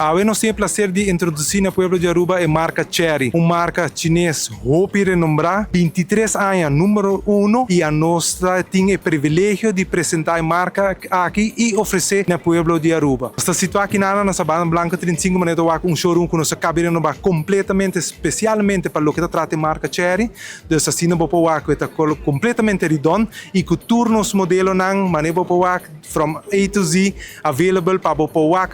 Hoy nos tiene el placer de introducir al pueblo de Aruba la marca Chery, una marca chinesa, hopi renombra, 23 años, número 1, y a nosotros tiene el privilegio de presentar la marca aquí y ofrecer al pueblo de Aruba. Está situado aquí en la Sabana Blanco, 35 minutos, un showroom que nos acaba de renovar completamente, especialmente para lo que trata la marca Chery. Entonces, así no puedo está completamente redondo y con turnos modelos from A to Z available para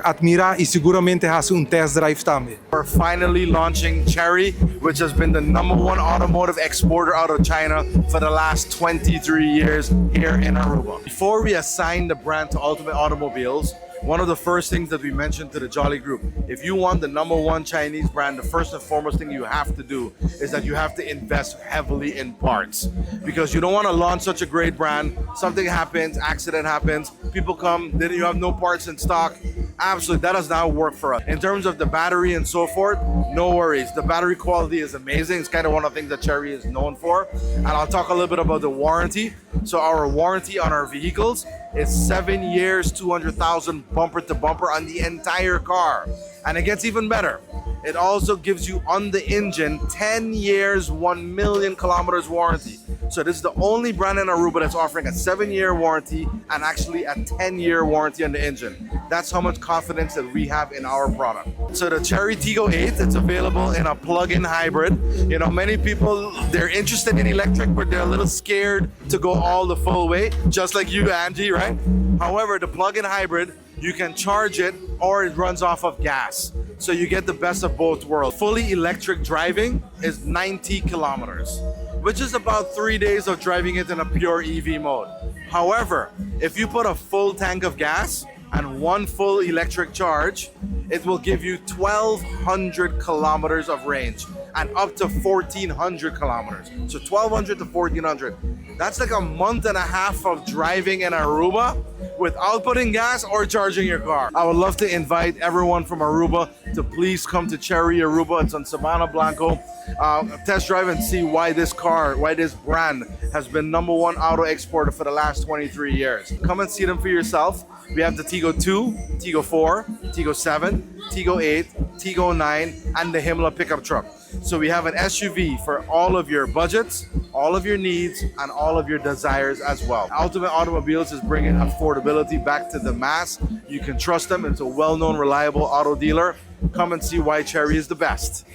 admirar y seguramente has un test drive tambe. We're finally launching Chery, which has been the #1 automotive exporter out of China for the last 23 years here in Aruba. Before we assigned the brand to Ultimate Automobiles, one of the first things that we mentioned to the Jolly Group, if you want the #1 Chinese brand, the first and foremost thing you have to do is that you have to invest heavily in parts. Because you don't want to launch such a great brand, something happens, accident happens, people come, then you have no parts in stock. Absolutely, that does not work for us. In terms of the battery and so forth, no worries. The battery quality is amazing. It's kind of one of the things that Chery is known for. And I'll talk a little bit about the warranty. So our warranty on our vehicles is 7 years, 200,000 bumper to bumper on the entire car. And it gets even better. It also gives you on the engine 10 years, 1 million kilometers warranty. So this is the only brand in Aruba that's offering a 7-year warranty and actually a 10-year warranty on the engine. That's how much confidence that we have in our product. So the Chery Tiggo 8, it's available in a plug-in hybrid. You know, many people, they're interested in electric, but they're a little scared to go all the full way, just like you, Angie, right? However, the plug-in hybrid, you can charge it or it runs off of gas. So you get the best of both worlds. Fully electric driving is 90 kilometers, which is about 3 days of driving it in a pure EV mode. However, if you put a full tank of gas and one full electric charge, it will give you 1,200 kilometers of range and up to 1,400 kilometers. So 1,200 to 1,400. That's like a month and a half of driving in Aruba without putting gas or charging your car. I would love to invite everyone from Aruba to please come to Chery Aruba. It's on Sabana Blanco. Test drive and see why this brand has been #1 auto exporter for the last 23 years. Come and see them for yourself. We have the Tiggo 2, Tiggo 4, Tiggo 7, Tiggo 8, Tiggo 9, and the Himmler pickup truck. So we have an SUV for all of your budgets, all of your needs, and all of your desires as well. Ultimate Automobiles is bringing affordability back to the mass. You can trust them. It's a well-known, reliable auto dealer. Come and see why Chery is the best.